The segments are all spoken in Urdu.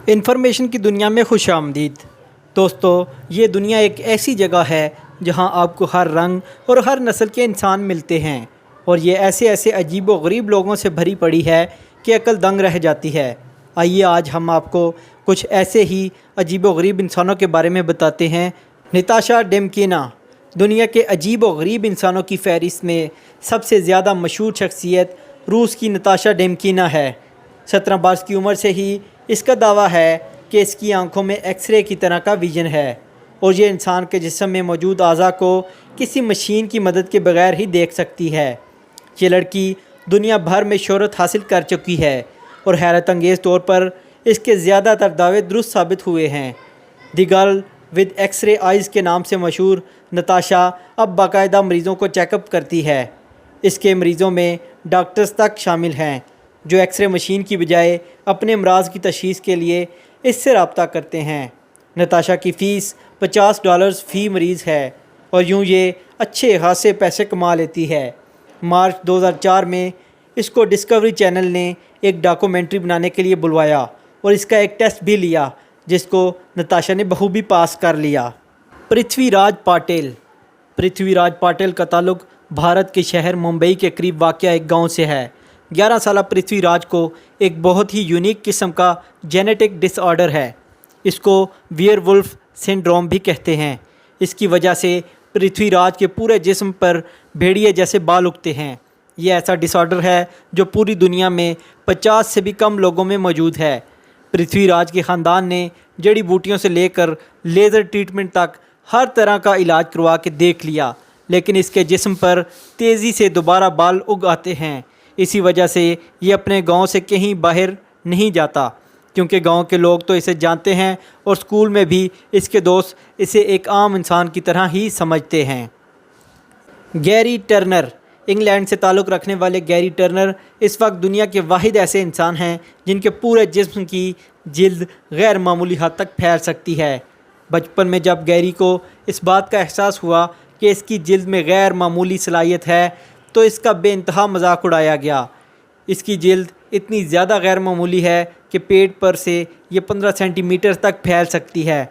انفارمیشن کی دنیا میں خوش آمدید دوستو، یہ دنیا ایک ایسی جگہ ہے جہاں آپ کو ہر رنگ اور ہر نسل کے انسان ملتے ہیں، اور یہ ایسے عجیب و غریب لوگوں سے بھری پڑی ہے کہ عقل دنگ رہ جاتی ہے۔ آئیے آج ہم آپ کو کچھ ایسے ہی عجیب و غریب انسانوں کے بارے میں بتاتے ہیں۔ نتاشا ڈیمکینا دنیا کے عجیب و غریب انسانوں کی فہرست میں سب سے زیادہ مشہور شخصیت روس کی نتاشا ڈیمکینا ہے۔ 17 برس کی عمر سے ہی اس کا دعویٰ ہے کہ اس کی آنکھوں میں ایکس رے کی طرح کا ویژن ہے، اور یہ انسان کے جسم میں موجود اعضاء کو کسی مشین کی مدد کے بغیر ہی دیکھ سکتی ہے۔ یہ لڑکی دنیا بھر میں شہرت حاصل کر چکی ہے، اور حیرت انگیز طور پر اس کے زیادہ تر دعوے درست ثابت ہوئے ہیں۔ The girl with X ray eyes کے نام سے مشہور نتاشا اب باقاعدہ مریضوں کو چیک اپ کرتی ہے۔ اس کے مریضوں میں ڈاکٹرز تک شامل ہیں جو ایکس رے مشین کی بجائے اپنے امراض کی تشخیص کے لیے اس سے رابطہ کرتے ہیں۔ نتاشا کی فیس $50 فی مریض ہے، اور یوں یہ اچھے خاصے پیسے کما لیتی ہے۔ مارچ 2004 میں اس کو ڈسکوری چینل نے ایک ڈاکومنٹری بنانے کے لیے بلوایا، اور اس کا ایک ٹیسٹ بھی لیا جس کو نتاشا نے بخوبی پاس کر لیا۔ پرتھوی راج پاٹل پرتھوی راج پاٹل کا تعلق بھارت کے شہر ممبئی کے قریب واقع ایک گاؤں سے ہے۔ 11 سالہ پرتھوی راج کو ایک بہت ہی یونیک قسم کا جینیٹک ڈس آرڈر ہے۔ اس کو ویئر ولف سنڈروم بھی کہتے ہیں۔ اس کی وجہ سے پرتھوی راج کے پورے جسم پر بھیڑیے جیسے بال اگتے ہیں۔ یہ ایسا ڈس آرڈر ہے جو پوری دنیا میں 50 سے بھی کم لوگوں میں موجود ہے۔ پرتھوی راج کے خاندان نے جڑی بوٹیوں سے لے کر لیزر ٹریٹمنٹ تک ہر طرح کا علاج کروا کے دیکھ لیا، لیکن اس کے جسم پر تیزی سے دوبارہ بال اگ آتے ہیں۔ اسی وجہ سے یہ اپنے گاؤں سے کہیں باہر نہیں جاتا، کیونکہ گاؤں کے لوگ تو اسے جانتے ہیں، اور اسکول میں بھی اس کے دوست اسے ایک عام انسان کی طرح ہی سمجھتے ہیں۔ گیری ٹرنر انگلینڈ سے تعلق رکھنے والے گیری ٹرنر اس وقت دنیا کے واحد ایسے انسان ہیں جن کے پورے جسم کی جلد غیر معمولی حد تک پھیل سکتی ہے۔ بچپن میں جب گیری کو اس بات کا احساس ہوا کہ اس کی جلد میں غیر معمولی صلاحیت ہے تو اس کا بے انتہا مذاق اڑایا گیا۔ اس کی جلد اتنی زیادہ غیر معمولی ہے کہ پیٹ پر سے یہ 15 سینٹی میٹر تک پھیل سکتی ہے۔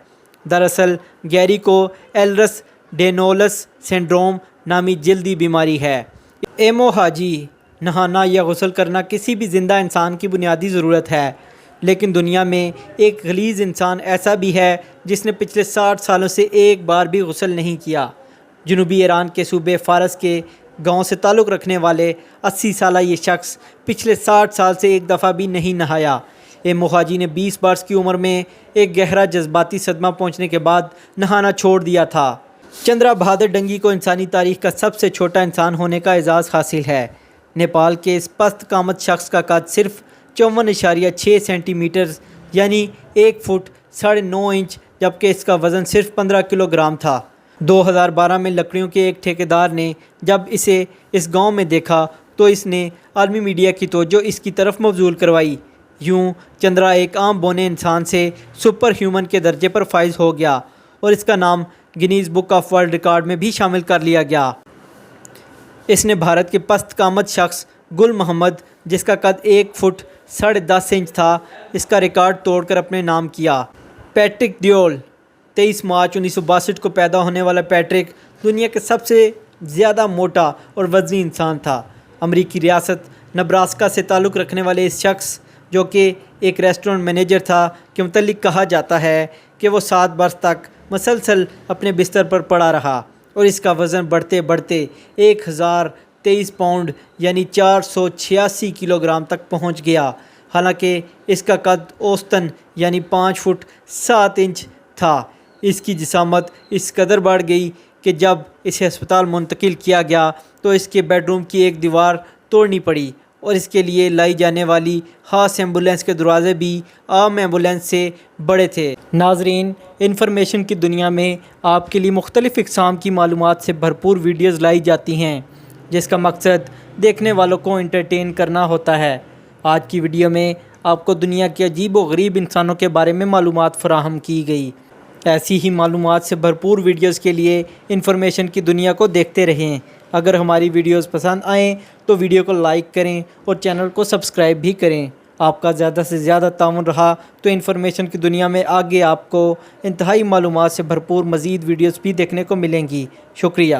دراصل گیری کو ایلرس ڈینولس سنڈروم نامی جلدی بیماری ہے۔ ایموہاجی نہانا یا غسل کرنا کسی بھی زندہ انسان کی بنیادی ضرورت ہے، لیکن دنیا میں ایک غلیظ انسان ایسا بھی ہے جس نے پچھلے 60 سالوں سے ایک بار بھی غسل نہیں کیا۔ جنوبی ایران کے صوبے فارس کے گاؤں سے تعلق رکھنے والے 80 سالہ یہ شخص پچھلے 60 سال سے ایک دفعہ بھی نہیں نہایا۔ ایموہاجی نے 20 برس کی عمر میں ایک گہرا جذباتی صدمہ پہنچنے کے بعد نہانا چھوڑ دیا تھا۔ چندرا بہادر ڈنگی کو انسانی تاریخ کا سب سے چھوٹا انسان ہونے کا اعزاز حاصل ہے۔ نیپال کے اس پست قامت شخص کا قد صرف 54.6 سینٹی میٹر یعنی 1 فٹ 9.5 انچ، جبکہ اس کا وزن صرف 15 کلو گرام تھا۔ 2012 میں لکڑیوں کے ایک ٹھیکیدار نے جب اسے اس گاؤں میں دیکھا تو اس نے عالمی میڈیا کی توجہ اس کی طرف مبذول کروائی۔ یوں چندرا ایک عام بونے انسان سے سپر ہیومن کے درجے پر فائز ہو گیا، اور اس کا نام Guinness book of world record میں بھی شامل کر لیا گیا۔ اس نے بھارت کے پست قامت شخص گل محمد، جس کا قد 1 فٹ 10.5 انچ تھا، اس کا ریکارڈ توڑ کر اپنے نام کیا۔ پیٹرک ڈیول 23 مارچ 1962 کو پیدا ہونے والا پیٹرک دنیا کے سب سے زیادہ موٹا اور وزنی انسان تھا۔ امریکی ریاست نبراسکا سے تعلق رکھنے والے اس شخص، جو کہ ایک ریسٹورنٹ مینیجر تھا، کے متعلق کہا جاتا ہے کہ وہ 7 برس تک مسلسل اپنے بستر پر پڑا رہا، اور اس کا وزن بڑھتے بڑھتے 1023 پاؤنڈ یعنی 486 کلو گرام تک پہنچ گیا، حالانکہ اس کا قد اوسطاً یعنی 5 فٹ 7 انچ تھا۔ اس کی جسامت اس قدر بڑھ گئی کہ جب اسے ہسپتال منتقل کیا گیا تو اس کے بیڈ روم کی ایک دیوار توڑنی پڑی، اور اس کے لیے لائی جانے والی خاص ایمبولینس کے دروازے بھی عام ایمبولینس سے بڑے تھے۔ ناظرین، انفارمیشن کی دنیا میں آپ کے لیے مختلف اقسام کی معلومات سے بھرپور ویڈیوز لائی جاتی ہیں، جس کا مقصد دیکھنے والوں کو انٹرٹین کرنا ہوتا ہے۔ آج کی ویڈیو میں آپ کو دنیا کے عجیب و غریب انسانوں کے بارے میں معلومات فراہم کی گئی۔ ایسی ہی معلومات سے بھرپور ویڈیوز کے لیے انفارمیشن کی دنیا کو دیکھتے رہیں۔ اگر ہماری ویڈیوز پسند آئیں تو ویڈیو کو لائک کریں اور چینل کو سبسکرائب بھی کریں۔ آپ کا زیادہ سے زیادہ تعاون رہا تو انفارمیشن کی دنیا میں آگے آپ کو انتہائی معلومات سے بھرپور مزید ویڈیوز بھی دیکھنے کو ملیں گی۔ شکریہ۔